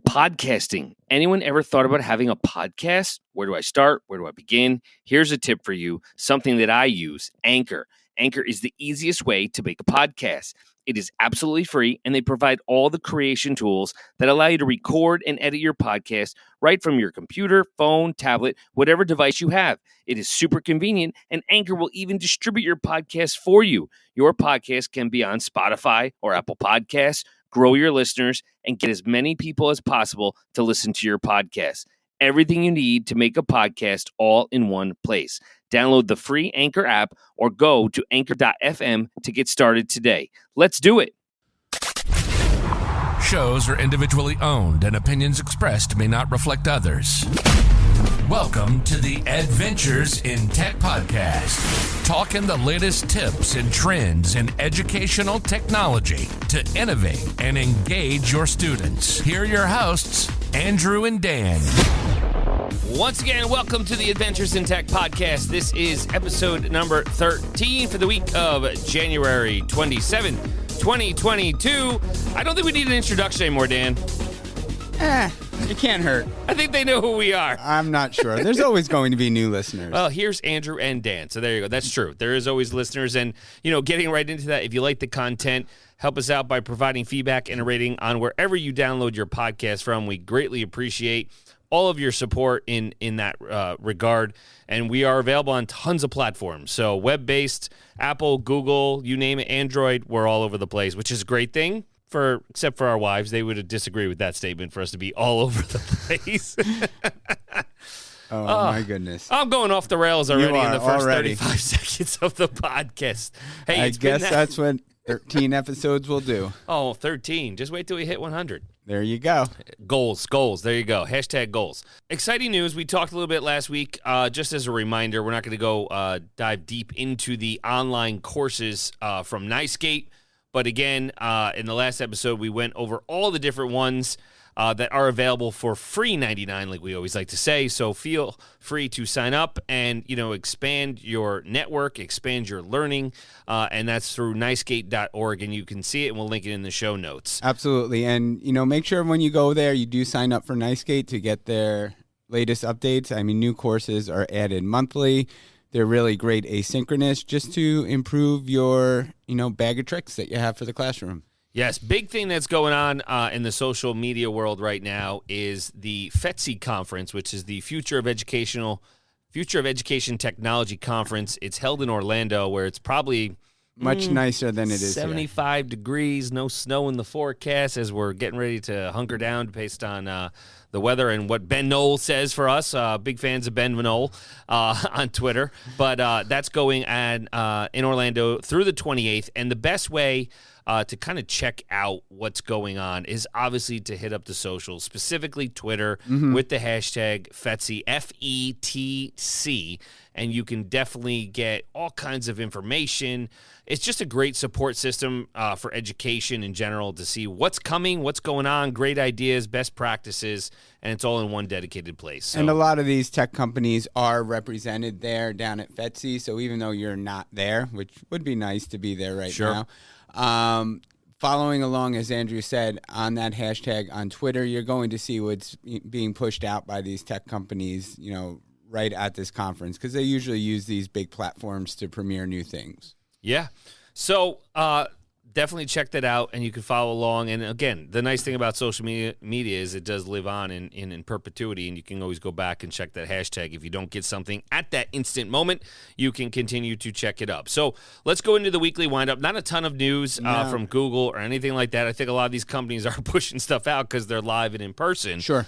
Podcasting. Anyone ever thought about having a podcast? Where do I start? Where do I begin? Here's a tip for you, something that I use, Anchor. Anchor is the easiest way to make a podcast. It is absolutely free, and they provide all the creation tools that allow you to record and edit your podcast right from your computer, phone, tablet, whatever device you have. It is super convenient, and Anchor will even distribute your podcast for you. Your podcast can be on Spotify or Apple Podcasts. Grow your listeners and get as many people as possible to listen to your podcast. Everything you need to make a podcast all in one place. Download the free Anchor app or go to anchor.fm to get started today. Let's do it. Shows are individually owned and opinions expressed may not reflect others. Welcome to the Edventures in Tech podcast, talking the latest tips and trends in educational technology to innovate and engage your students. Here are your hosts, Andrew and Dan. Once again, welcome to the Adventures in Tech podcast. This is episode number 13 for the week of January 27, 2022. I don't think we need an introduction anymore, Dan. It can't hurt. I think they know who we are. I'm not sure. There's always going to be new listeners. Well, here's Andrew and Dan. So there you go. That's true. There is always listeners. And, getting right into that, if you like the content, help us out by providing feedback and a rating on wherever you download your podcast from. We greatly appreciate all of your support in that regard. And we are available on tons of platforms. So web-based, Apple, Google, you name it, Android, we're all over the place, which is a great thing. Except for our wives, they would disagree with that statement for us to be all over the place. Oh, my goodness. I'm going off the rails already in the first already. 35 seconds of the podcast. Hey, I guess that's what 13 episodes will do. Oh, 13. Just wait till we hit 100. There you go. Goals. There you go. Hashtag goals. Exciting news. We talked a little bit last week. Just as a reminder, we're not going to go dive deep into the online courses from NYSCATE. But again, in the last episode, we went over all the different ones that are available for free $99, like we always like to say. So feel free to sign up and, expand your network, expand your learning. And that's through NYSCATE.org. And you can see it, and we'll link it in the show notes. Absolutely. And, make sure when you go there, you do sign up for NYSCATE to get their latest updates. I mean, new courses are added monthly. They're really great asynchronous just to improve your, bag of tricks that you have for the classroom. Yes, big thing that's going on in the social media world right now is the FETC conference, which is the Future of Education Technology Conference. It's held in Orlando, where it's probably much nicer than it is 75 here. degrees, no snow in the forecast as we're getting ready to hunker down based on the weather and what Ben Knoll says for us. Big fans of Ben Knoll on Twitter. But that's going in Orlando through the 28th. And the best way to kind of check out what's going on is obviously to hit up the socials, specifically Twitter, with the hashtag FETC, FETC, and you can definitely get all kinds of information. It's just a great support system for education in general to see what's coming, what's going on, great ideas, best practices, and it's all in one dedicated place. So. And a lot of these tech companies are represented there down at FETC, so even though you're not there, which would be nice to be there right now, following along, as Andrew said, on that hashtag on Twitter, you're going to see what's being pushed out by these tech companies, right at this conference, because they usually use these big platforms to premiere new things. Yeah. So definitely check that out, and you can follow along. And again, the nice thing about social media is it does live on in perpetuity, and you can always go back and check that hashtag. If you don't get something at that instant moment, you can continue to check it up. So let's go into the weekly windup. Not a ton of news from Google or anything like that. I think a lot of these companies are pushing stuff out because they're live and in person. Sure.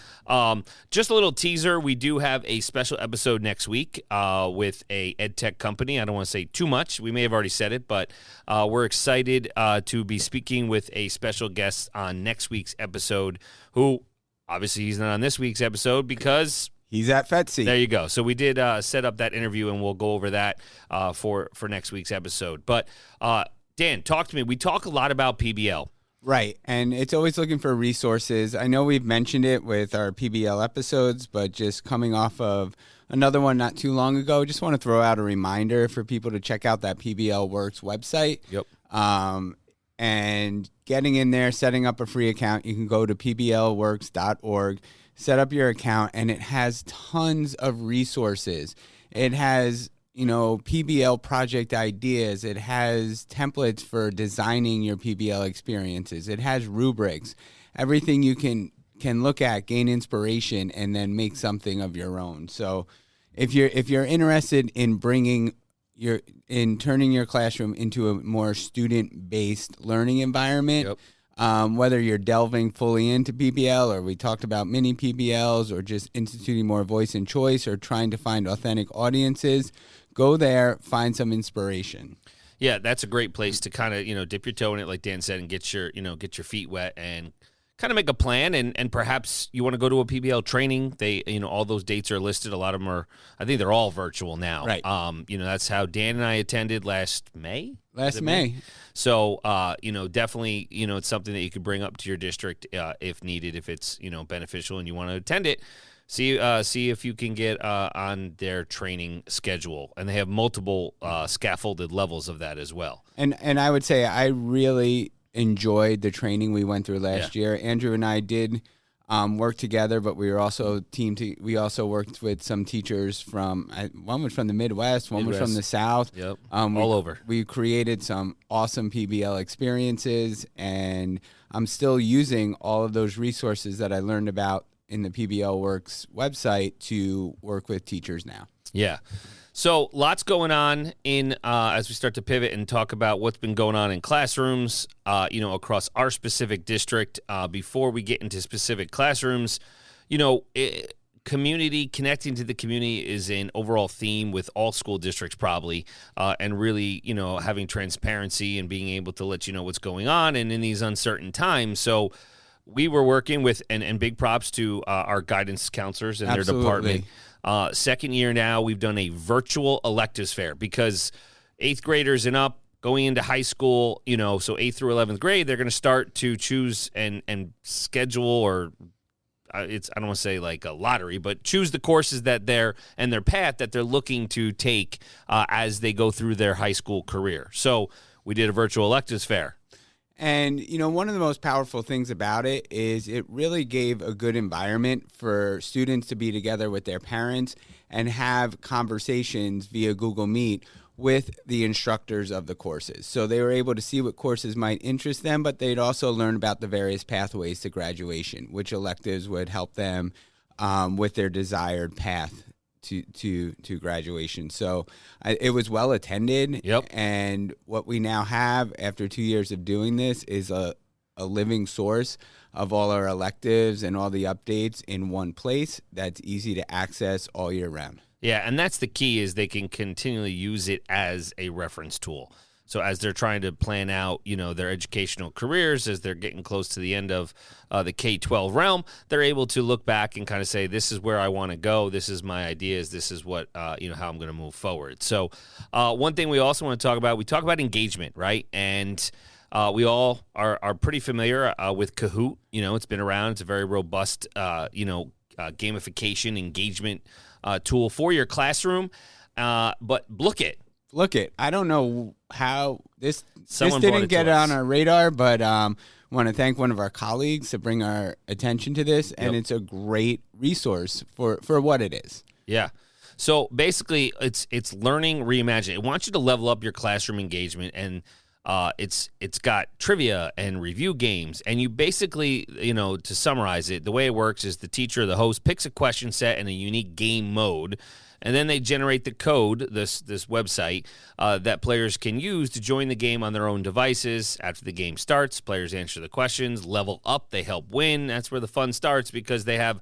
Just a little teaser. We do have a special episode next week with a ed tech company. I don't want to say too much. We may have already said it, but we're excited to be speaking with a special guest on next week's episode, who obviously he's not on this week's episode because he's at FETC. There you go. So we did set up that interview, and we'll go over that for next week's episode. But Dan, talk to me. We talk a lot about PBL. Right, and it's always looking for resources. I know we've mentioned it with our PBL episodes, but just coming off of another one not too long ago, just want to throw out a reminder for people to check out that PBL Works website. Yep. and getting in there, setting up a free account. You can go to pblworks.org, set up your account, and it has tons of resources. It has, PBL project ideas. It has templates for designing your PBL experiences. It has rubrics, everything you can look at, gain inspiration, and then make something of your own. So if you're interested in turning your classroom into a more student-based learning environment, whether you're delving fully into PBL, or we talked about mini PBLs, or just instituting more voice and choice, or trying to find authentic audiences, go there, find some inspiration. Yeah, that's a great place to kind of, dip your toe in it, like Dan said, and get your feet wet and kind of make a plan. And perhaps you want to go to a PBL training. They, all those dates are listed. A lot of them are, I think they're all virtual now. Right. That's how Dan and I attended last May. May. So, definitely, it's something that you could bring up to your district if needed, if it's, beneficial and you want to attend it. See if you can get on their training schedule. And they have multiple scaffolded levels of that as well. And I would say I really enjoyed the training we went through last year. Andrew and I did work together, but we were also we also worked with some teachers from, one was from the Midwest, one was from the South. Yep. All over. We created some awesome PBL experiences, and I'm still using all of those resources that I learned about in the PBL Works website to work with teachers now. Yeah. So lots going on in as we start to pivot and talk about what's been going on in classrooms, across our specific district. Before we get into specific classrooms, community, connecting to the community is an overall theme with all school districts probably, and really, having transparency and being able to let you know what's going on and in these uncertain times. So we were working with, and big props to our guidance counselors and Absolutely. their department. Second year now, we've done a virtual electives fair because 8th graders and up going into high school, so 8th through 11th grade, they're going to start to choose and schedule, or I don't want to say like a lottery, but choose the courses that their path that they're looking to take as they go through their high school career. So we did a virtual electives fair. And, one of the most powerful things about it is it really gave a good environment for students to be together with their parents and have conversations via Google Meet with the instructors of the courses. So they were able to see what courses might interest them, but they'd also learn about the various pathways to graduation, which electives would help them with their desired path to graduation. So it was well attended. Yep. And what we now have after 2 years of doing this is a living source of all our electives and all the updates in one place that's easy to access all year round. Yeah, and that's the key, is they can continually use it as a reference tool. So as they're trying to plan out, their educational careers, as they're getting close to the end of the K-12 realm, they're able to look back and kind of say, this is where I want to go. This is my ideas. This is what, how I'm going to move forward. So one thing we also want to talk about, we talk about engagement, right? And we all are pretty familiar with Kahoot. It's been around. It's a very robust, gamification engagement tool for your classroom. But look it. I don't know how this Someone didn't get to us. on our radar, but want to thank one of our colleagues to bring our attention to this, and it's a great resource for what it is. Yeah. So basically, it's learning reimagined. It wants you to level up your classroom engagement, and it's got trivia and review games. And you basically, to summarize it, the way it works is the teacher or the host picks a question set in a unique game mode, and then they generate the code, this website, that players can use to join the game on their own devices. After the game starts, players answer the questions, level up, they help win. That's where the fun starts, because they have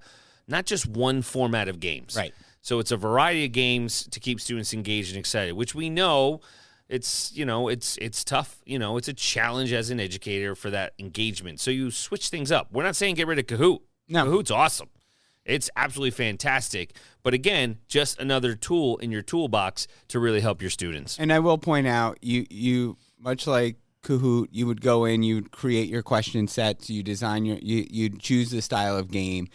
not just one format of games. Right. So it's a variety of games to keep students engaged and excited, which we know it's tough. It's a challenge as an educator for that engagement. So you switch things up. We're not saying get rid of Kahoot. No. Kahoot's awesome. It's absolutely fantastic. But again, just another tool in your toolbox to really help your students. And I will point out, you much like Kahoot, you would go in, you'd create your question sets, you design you'd choose the style of game.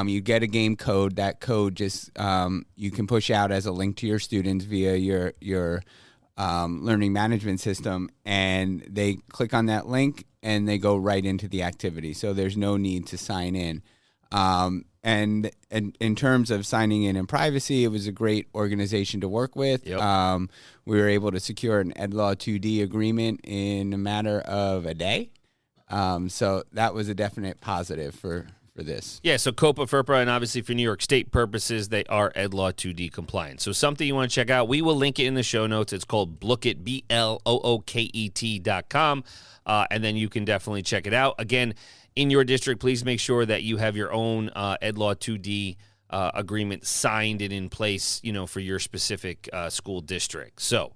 You get a game code. That code just you can push out as a link to your students via your learning management system, and they click on that link and they go right into the activity. So there's no need to sign in. And in terms of signing in and privacy, it was a great organization to work with. Yep. We were able to secure an EdLaw 2D agreement in a matter of a day. So that was a definite positive for this. Yeah, so COPA, FERPA, and obviously for New York State purposes, they are EdLaw 2D compliant. So something you want to check out, we will link it in the show notes. It's called Blooket, BLOOKET.com, and then you can definitely check it out. Again, in your district, please make sure that you have your own EdLaw 2D agreement signed and in place, for your specific school district. So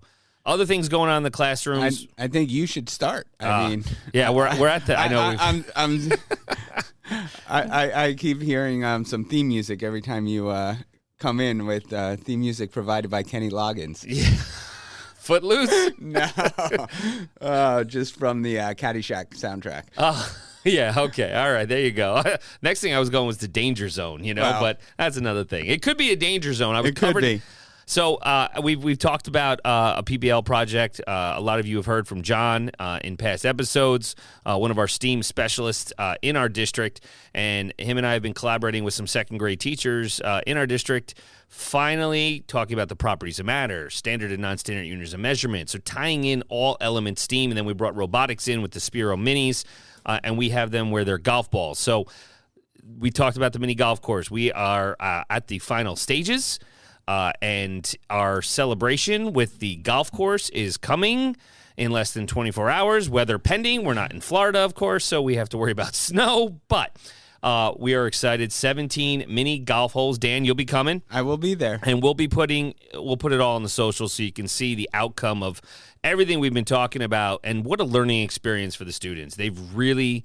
other things going on in the classrooms. I think you should start. I mean, yeah, we're at the. I know. I keep hearing some theme music every time you come in with theme music provided by Kenny Loggins. Yeah. Footloose? No, just from the Caddyshack soundtrack. Oh. Yeah, okay. All right, there you go. Next thing I was going was the danger zone, Wow. but that's another thing. It could be a danger zone. It could be. So we've talked about a PBL project. A lot of you have heard from John in past episodes, one of our STEAM specialists in our district, and him and I have been collaborating with some second grade teachers in our district, finally talking about the properties of matter, standard and non-standard units of measurement. So tying in all elements STEAM, and then we brought robotics in with the Spiro Minis, and we have them where they're golf balls. So we talked about the mini golf course. We are at the final stages. And our celebration with the golf course is coming in less than 24 hours, weather pending. We're not in Florida, of course, so we have to worry about snow, but we are excited. 17 mini golf holes. Dan, you'll be coming. I will be there. And we'll put it all on the social so you can see the outcome of everything we've been talking about, and what a learning experience for the students. They've really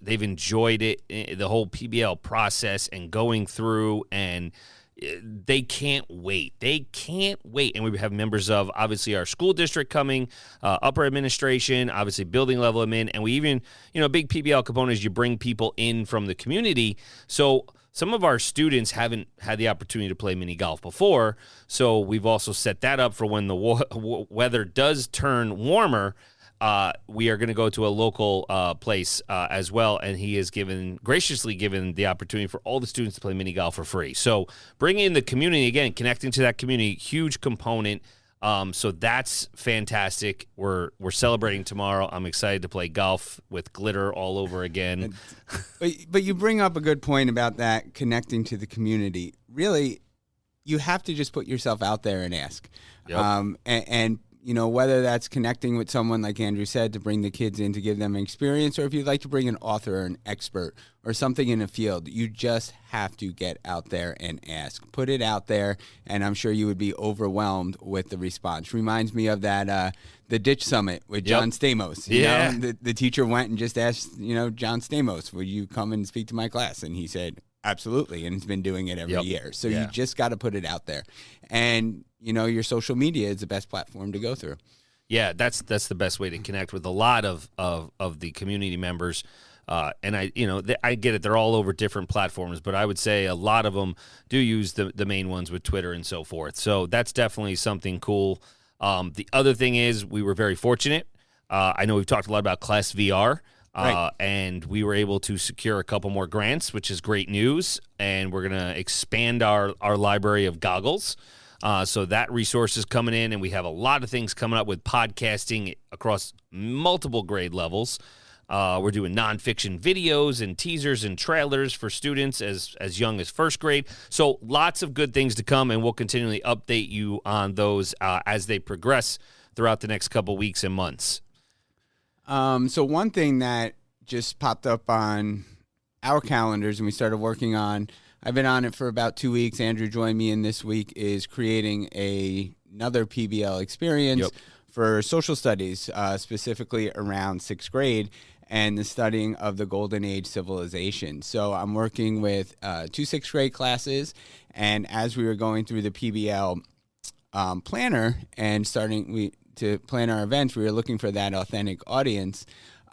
they've enjoyed it, the whole PBL process and going through, and they can't wait. They can't wait. And we have members of, obviously, our school district coming, upper administration, obviously building level admin, and we even, a big PBL component is you bring people in from the community. So some of our students haven't had the opportunity to play mini golf before, so we've also set that up for when the weather does turn warmer. We are going to go to a local place as well, and he has graciously given the opportunity for all the students to play mini golf for free. So bringing in the community, again, connecting to that community, huge component. So that's fantastic. We're celebrating tomorrow. I'm excited to play golf with glitter all over again. But you bring up a good point about that, connecting to the community. Really, you have to just put yourself out there and ask. Yep. And whether that's connecting with someone, like Andrew said, to bring the kids in to give them an experience, or if you'd like to bring an author or an expert or something in a field, you just have to get out there and ask. Put it out there, and I'm sure you would be overwhelmed with the response. Reminds me of that the Ditch Summit with John Stamos. Yeah. The teacher went and just asked, John Stamos, would you come and speak to my class? And he said, absolutely, and he's been doing it every year. So you just got to put it out there. And your social media is the best platform to go through. Yeah, that's the best way to connect with a lot of the community members. And I get it. They're all over different platforms, but I would say a lot of them do use the main ones with Twitter and so forth. So that's definitely something cool. The other thing is we were very fortunate. I know we've talked a lot about Class VR. Right. And we were able to secure a couple more grants, which is great news. And we're going to expand our library of goggles. So that resource is coming in, and we have a lot of things coming up with podcasting across multiple grade levels. We're doing nonfiction videos and teasers and trailers for students as young as first grade. So lots of good things to come, and we'll continually update you on those as they progress throughout the next couple weeks and months. So one thing that just popped up on our calendars and we started working on, I've been on it for about 2 weeks. Andrew joined me in this week, is creating another PBL experience for social studies, specifically around sixth grade and the studying of the Golden Age civilization. So I'm working with 2 sixth grade classes, and as we were going through the PBL planner and to plan our events, we were looking for that authentic audience.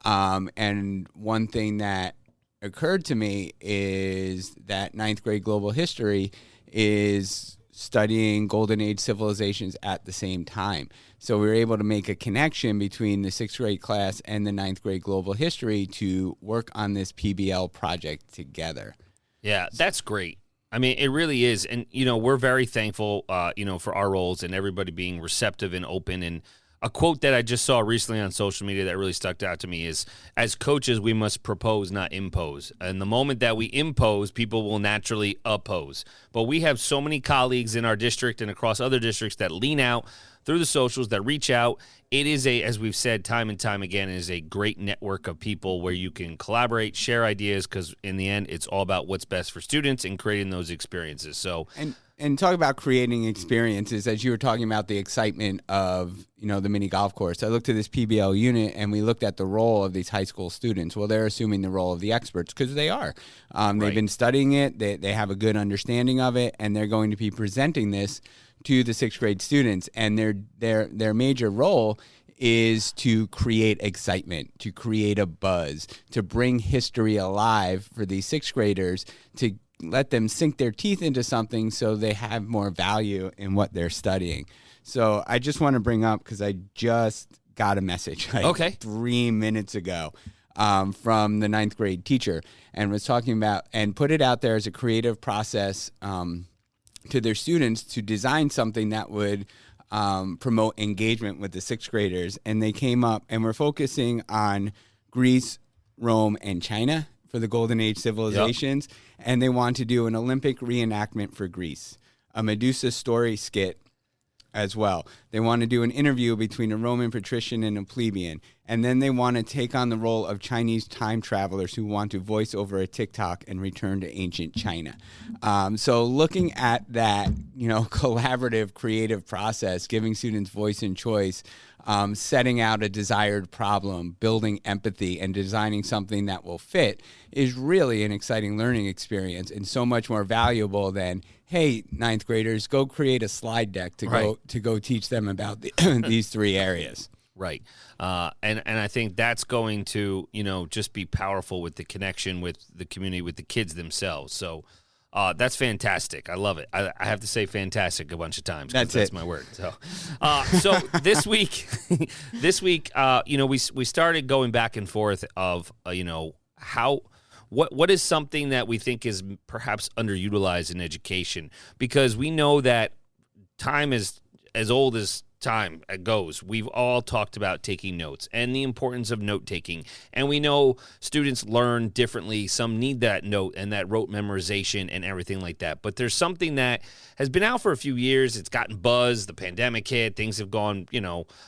And one thing that occurred to me is that ninth grade global history is studying Golden Age civilizations at the same time. So we were able to make a connection between the 6th grade class and the 9th grade global history to work on this PBL project together. Yeah, that's great. I mean, it really is. And, we're very thankful, for our roles and everybody being receptive and open. And a quote that I just saw recently on social media that really stuck out to me is, as coaches, we must propose, not impose. And the moment that we impose, people will naturally oppose. But we have so many colleagues in our district and across other districts that lean out through the socials, that reach out. It is as we've said time and time again, it is a great network of people where you can collaborate, share ideas, because in the end, it's all about what's best for students and creating those experiences. So, and talk about creating experiences, as you were talking about the excitement of, the mini golf course. I looked at this PBL unit and we looked at the role of these high school students. Well, they're assuming the role of the experts because they are. They've been studying it. They have a good understanding of it, and they're going to be presenting this to the 6th grade students. And their major role is to create excitement, to create a buzz, to bring history alive for these 6th graders, to let them sink their teeth into something so they have more value in what they're studying. So I just want to bring up, because I just got a message 3 minutes ago from the 9th grade teacher, and was talking about, and put it out there as a creative process to their students to design something that would promote engagement with the 6th graders. And they came up and were focusing on Greece, Rome, and China for the Golden Age civilizations. Yep. And they want to do an Olympic reenactment for Greece, a Medusa story skit as well. They want to do an interview between a Roman patrician and a plebeian. And then they want to take on the role of Chinese time travelers who want to voice over a TikTok and return to ancient China. So looking at that, collaborative, creative process, giving students voice and choice, setting out a desired problem, building empathy, and designing something that will fit is really an exciting learning experience, and so much more valuable than, hey, 9th graders, go create a slide deck to go teach them about these 3 areas. Right. And I think that's going to, just be powerful with the connection with the community, with the kids themselves. So that's fantastic. I love it. I have to say fantastic a bunch of times. That's my word. So, so this week, we started going back and forth of, what is something that we think is perhaps underutilized in education? Because we know that time is as old as time goes. We've all talked about taking notes and the importance of note taking, and we know students learn differently. Some need that note and that rote memorization and everything like that, but there's something that has been out for a few years. It's gotten buzz. The pandemic hit, things have gone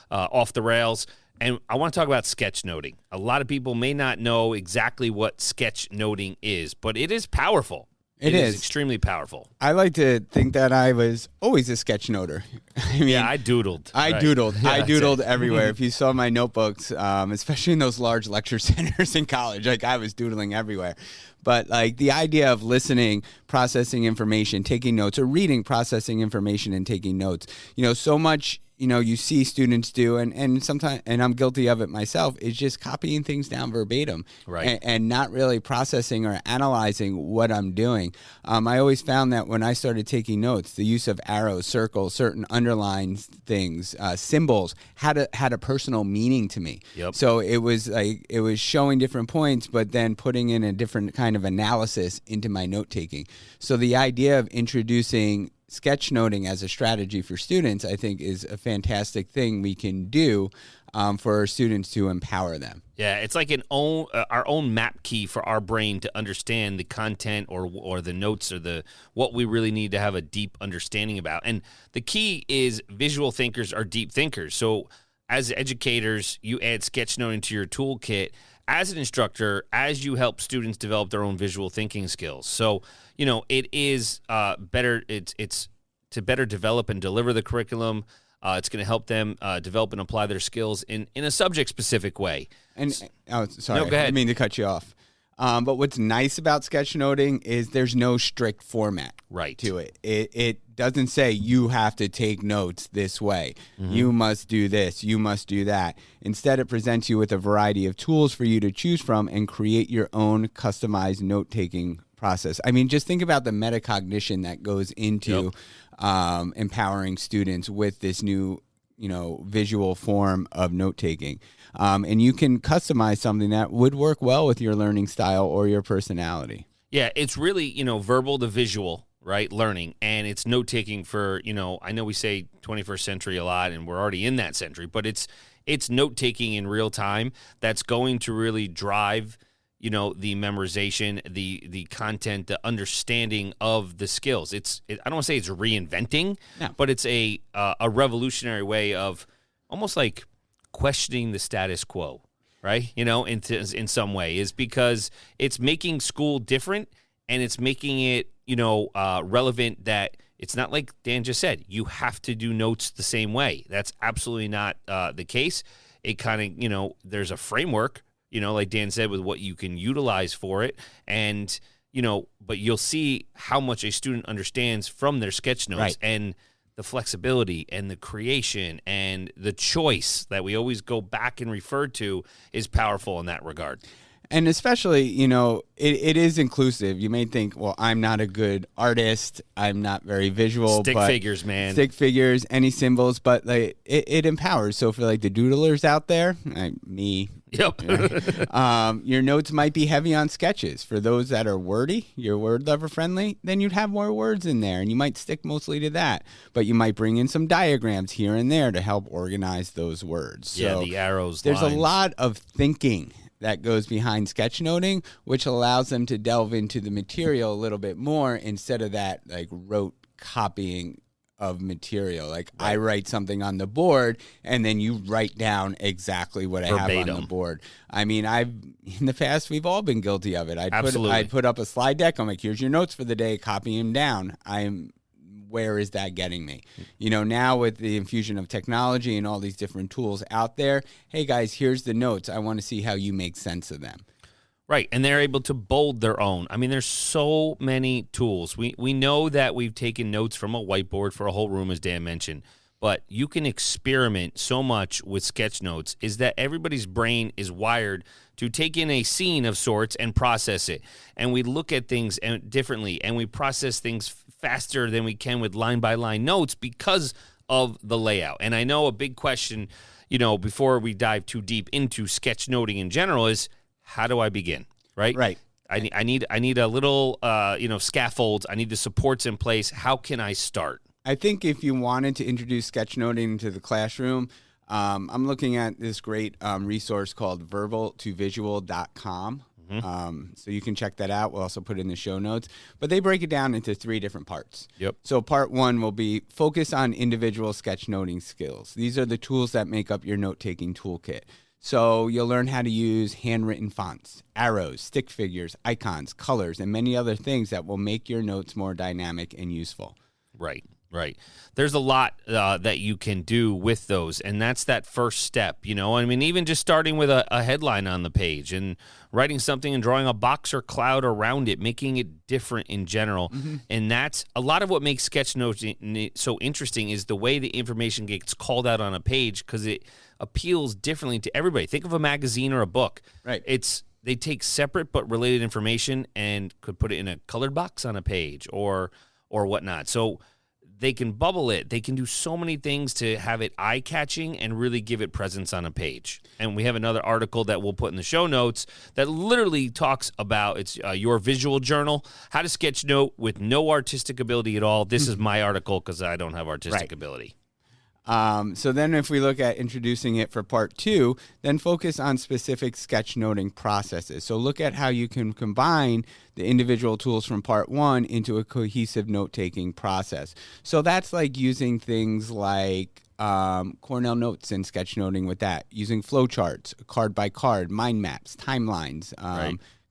off the rails, and I want to talk about sketchnoting. A lot of people may not know exactly what sketchnoting is, but it is powerful. It is extremely powerful. I like to think that I was always a sketchnoter. I doodled. I doodled everywhere. If you saw my notebooks, especially in those large lecture centers in college, I was doodling everywhere. But the idea of listening, processing information, taking notes, or reading, processing information, and taking notes, so much you see students do, and sometimes, and I'm guilty of it myself, is just copying things down verbatim, right, and not really processing or analyzing what I'm doing. I always found that when I started taking notes, the use of arrows, circles, certain underlined things, symbols had a personal meaning to me. Yep. So it was showing different points, but then putting in a different kind of analysis into my note taking. So the idea of introducing sketchnoting as a strategy for students, I think, is a fantastic thing we can do for our students to empower them. Yeah, it's like our own map key for our brain to understand the content or the notes or what we really need to have a deep understanding about. And the key is visual thinkers are deep thinkers. So as educators, you add sketchnoting to your toolkit as an instructor, as you help students develop their own visual thinking skills. So, it is better. It's to better develop and deliver the curriculum. It's going to help them develop and apply their skills in a subject-specific way. And sorry, no, go ahead. I didn't mean to cut you off. But what's nice about sketchnoting is there's no strict format to it. It doesn't say you have to take notes this way. Mm-hmm. You must do this. You must do that. Instead, it presents you with a variety of tools for you to choose from and create your own customized note-taking process. I mean, just think about the metacognition that goes into empowering students with this new, visual form of note-taking. And you can customize something that would work well with your learning style or your personality. Yeah, it's really, verbal to visual, right, learning. And it's note-taking for, I know we say 21st century a lot, and we're already in that century, but it's note-taking in real time that's going to really drive, the memorization, the content, the understanding of the skills. I don't want to say it's reinventing, but it's a revolutionary way of almost like questioning the status quo, right? In some way, is because it's making school different, and it's making it, relevant, that it's not like Dan just said, you have to do notes the same way. That's absolutely not the case. It kind of, there's a framework, like Dan said, with what you can utilize for it. And, but you'll see how much a student understands from their sketch notes, right, and the flexibility and the creation and the choice that we always go back and refer to is powerful in that regard. And especially, it is inclusive. You may think, well, I'm not a good artist. I'm not very visual. Stick figures, man. Stick figures, any symbols, but like it empowers. So for like the doodlers out there, me. Yep. Your notes might be heavy on sketches. For those that are wordy, you're word lover friendly, then you'd have more words in there, and you might stick mostly to that. But you might bring in some diagrams here and there to help organize those words. Yeah, so the arrows, there's lines. a lot of thinking that goes behind sketchnoting, which allows them to delve into the material a little bit more instead of that like rote copying of material. Like I write something on the board and then you write down exactly what I have on the board. I mean, in the past, we've all been guilty of it. I'd put up a slide deck. I'm like, here's your notes for the day. Copy them down. Where is that getting me? Now with the infusion of technology and all these different tools out there, hey guys, here's the notes. I want to see how you make sense of them. Right, and they're able to bold their own. I mean, there's so many tools. We know that we've taken notes from a whiteboard for a whole room, as Dan mentioned, but you can experiment so much with sketch notes, is that everybody's brain is wired to take in a scene of sorts and process it. And we look at things differently, and we process things faster than we can with line-by-line notes because of the layout. And I know a big question, before we dive too deep into sketchnoting in general is, how do I begin, right? Right. I need a little, scaffold. I need the supports in place. How can I start? I think if you wanted to introduce sketchnoting into the classroom, I'm looking at this great resource called verbaltovisual.com. So you can check that out. We'll also put it in the show notes. But they break it down into 3 different parts. Yep. So part 1 will be focus on individual sketchnoting skills. These are the tools that make up your note-taking toolkit. So you'll learn how to use handwritten fonts, arrows, stick figures, icons, colors, and many other things that will make your notes more dynamic and useful. Right. There's a lot that you can do with those, and that's that first step, I mean, even just starting with a headline on the page and writing something and drawing a box or cloud around it, making it different in general. Mm-hmm. And that's a lot of what makes sketchnoting so interesting, is the way the information gets called out on a page, because it appeals differently to everybody. Think of a magazine or a book. Right. They take separate but related information and could put it in a colored box on a page or whatnot. So they can bubble it. They can do so many things to have it eye-catching and really give it presence on a page. And we have another article that we'll put in the show notes that literally talks about, it's your visual journal, how to sketchnote with no artistic ability at all. This is my article because I don't have artistic ability. So then if we look at introducing it for part 2, then focus on specific sketchnoting processes. So look at how you can combine the individual tools from part 1 into a cohesive note-taking process. So that's like using things like Cornell Notes and sketchnoting with that, using flowcharts, card by card, mind maps, timelines,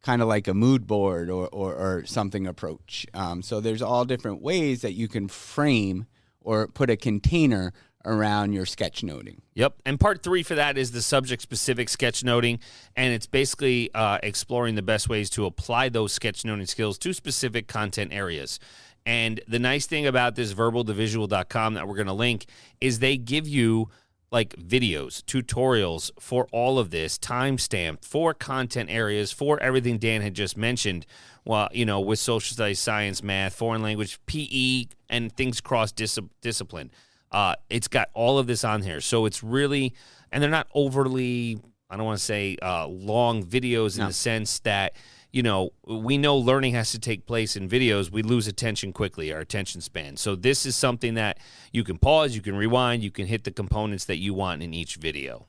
kind of like a mood board or something approach. So there's all different ways that you can frame or put a container around your sketchnoting. Yep. And part 3 for that is the subject-specific sketchnoting, and it's basically exploring the best ways to apply those sketchnoting skills to specific content areas. And the nice thing about this verbaltovisual.com that we're going to link is they give you like videos, tutorials for all of this, timestamped for content areas, for everything Dan had just mentioned. Well, with social studies, science, math, foreign language, PE, and things cross discipline. It's got all of this on here. So it's really, and they're not overly, I don't want to say long videos in the sense that, we know learning has to take place in videos. We lose attention quickly, our attention span. So this is something that you can pause, you can rewind, you can hit the components that you want in each video.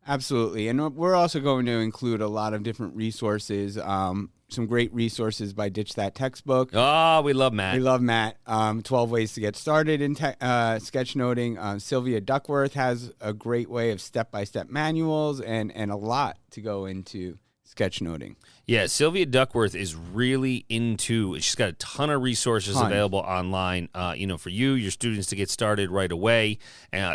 Absolutely. And we're also going to include a lot of different resources, some great resources by Ditch That Textbook. Oh, we love Matt. We love Matt. 12 ways to get started in sketchnoting. Sylvia Duckworth has a great way of step-by-step manuals and a lot to go into sketchnoting. Yeah, Sylvia Duckworth is really she's got a ton of resources available online, for you, your students to get started right away.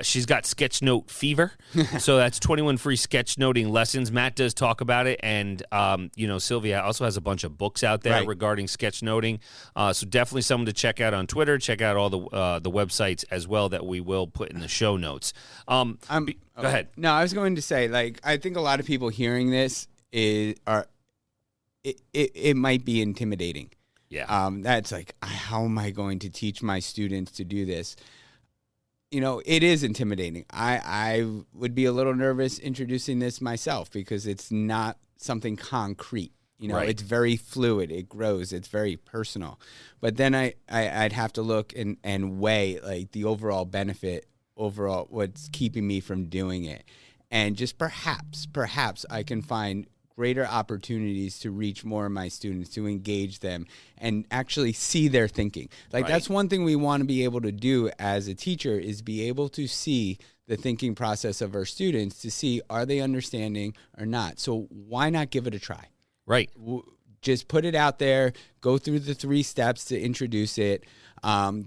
She's got Sketchnote Fever, so that's 21 free sketchnoting lessons. Matt does talk about it, and, Sylvia also has a bunch of books out there regarding sketchnoting. So definitely someone to check out on Twitter. Check out all the websites as well that we will put in the show notes. Go ahead. No, I was going to say, I think a lot of people hearing this it might be intimidating. Yeah. That's like, how am I going to teach my students to do this? It is intimidating. I would be a little nervous introducing this myself because it's not something concrete. It's very fluid. It grows. It's very personal. But then I'd have to look and weigh the overall benefit, what's keeping me from doing it. And just perhaps I can find greater opportunities to reach more of my students, to engage them and actually see their thinking. That's one thing we want to be able to do as a teacher, is be able to see the thinking process of our students, to see, are they understanding or not? So why not give it a try? Right. Just put it out there, go through the 3 steps to introduce it,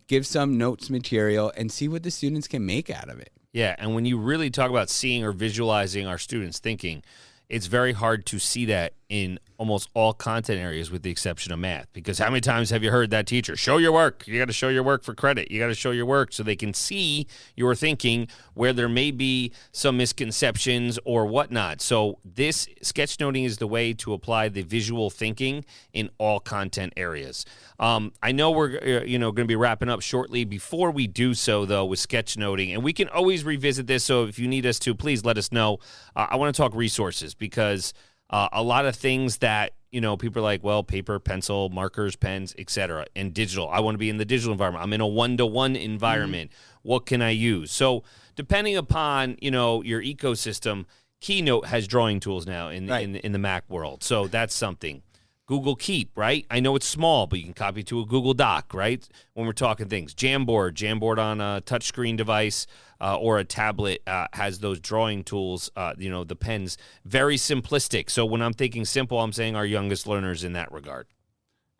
give some notes material, and see what the students can make out of it. Yeah, and when you really talk about seeing or visualizing our students' thinking, it's very hard to see that in almost all content areas with the exception of math. Because how many times have you heard that teacher, show your work? You got to show your work for credit. You got to show your work so they can see your thinking where there may be some misconceptions or whatnot. So this sketchnoting is the way to apply the visual thinking in all content areas. I know we're going to be wrapping up shortly. Before we do so, though, with sketchnoting, and we can always revisit this, so if you need us to, please let us know. I want to talk resources because a lot of things that, people are like, well, paper, pencil, markers, pens, etc., and digital. I want to be in the digital environment. I'm in a one-to-one environment. What can I use? So depending upon, your ecosystem, Keynote has drawing tools now in the Mac world. So that's something. Google Keep, right? I know it's small, but you can copy to a Google Doc, right? When we're talking things. Jamboard on a touchscreen device or a tablet has those drawing tools, the pens. Very simplistic. So when I'm thinking simple, I'm saying our youngest learners in that regard.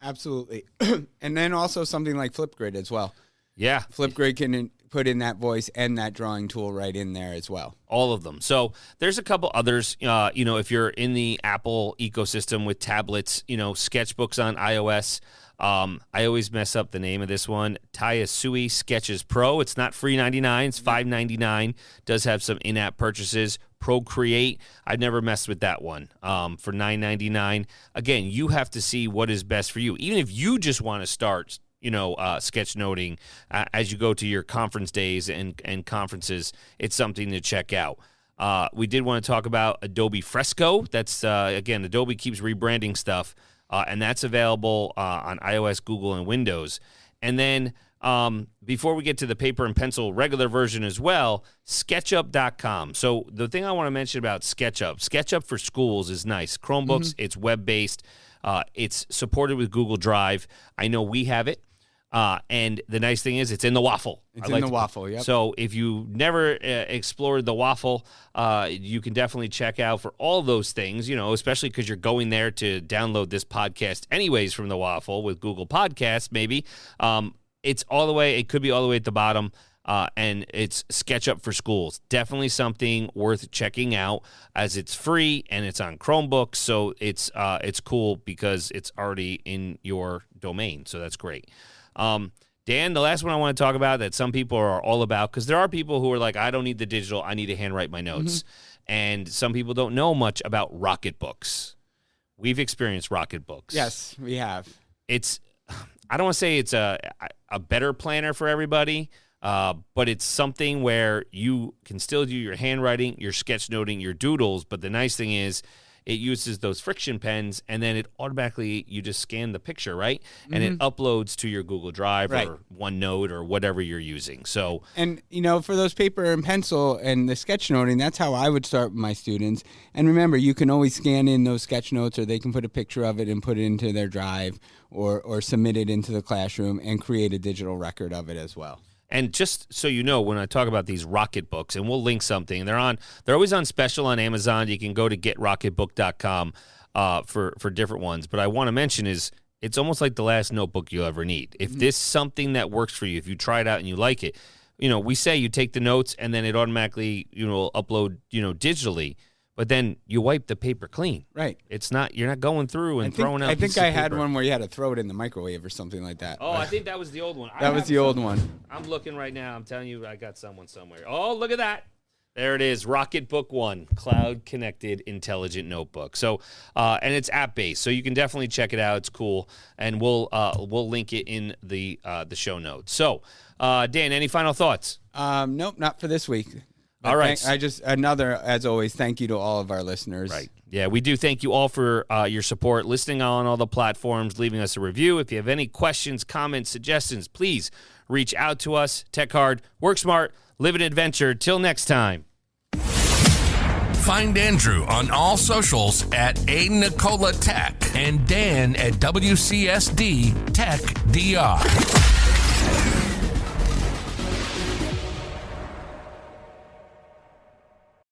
Absolutely. And then also something like Flipgrid as well. Yeah. Flipgrid can put in that voice and that drawing tool right in there as well. All of them. So there's a couple others, if you're in the Apple ecosystem with tablets, sketchbooks on iOS. I always mess up the name of this one. Tayasui Sketches Pro. It's not free $99. It's $5.99. Does have some in-app purchases. Procreate. I've never messed with that one for $9.99. Again, you have to see what is best for you. Even if you just want to start sketchnoting as you go to your conference days and conferences, it's something to check out. We did want to talk about Adobe Fresco. That's, again, Adobe keeps rebranding stuff, and that's available on iOS, Google, and Windows. And then before we get to the paper and pencil regular version as well, SketchUp.com. So the thing I want to mention about SketchUp for schools is nice. Chromebooks, it's web-based. It's supported with Google Drive. I know we have it. And the nice thing is it's in the waffle. It's in the waffle, yep. So if you never explored the waffle, you can definitely check out for all those things, especially because you're going there to download this podcast anyways from the waffle with Google Podcasts maybe. It's all the way, it could be all the way at the bottom. And it's SketchUp for schools. Definitely something worth checking out as it's free and it's on Chromebooks. So it's cool because it's already in your domain. So that's great. Dan, the last one I want to talk about that some people are all about, because there are people who are like, I don't need the digital, I need to handwrite my notes. And some people don't know much about Rocket Books. We've experienced Rocket Books. Yes, we have. I don't want to say it's a better planner for everybody, but it's something where you can still do your handwriting, your sketchnoting, your doodles. But the nice thing is it uses those friction pens, and then it automatically, you just scan the picture, right? And it uploads to your Google Drive or OneNote or whatever you're using. So, and, for those paper and pencil and the sketchnoting, that's how I would start with my students. And remember, you can always scan in those sketch notes, or they can put a picture of it and put it into their Drive or submit it into the classroom and create a digital record of it as well. And just so you know, when I talk about these Rocket Books, and we'll link something, they're always on special on Amazon. You can go to getrocketbook.com for different ones. But I want to mention is it's almost like the last notebook you'll ever need. If this is something that works for you, if you try it out and you like it, we say you take the notes and then it automatically, upload, digitally. But then you wipe the paper clean. Right. You're not going through and throwing out. I think I had one where you had to throw it in the microwave or something like that. Oh, I think that was the old one. That was the old one. I'm looking right now. I'm telling you, I got someone somewhere. Oh, look at that. There it is. Rocket Book 1, Cloud Connected Intelligent Notebook. So, and it's app-based, so you can definitely check it out. It's cool. And we'll link it in the show notes. So, Dan, any final thoughts? Nope, not for this week. All right. As always, thank you to all of our listeners. Right. Yeah, we do thank you all for your support, listening on all the platforms, leaving us a review. If you have any questions, comments, suggestions, please reach out to us. Tech hard, work smart, live an adventure. Till next time. Find Andrew on all socials at A Nicola Tech and Dan at WCSD Tech DR.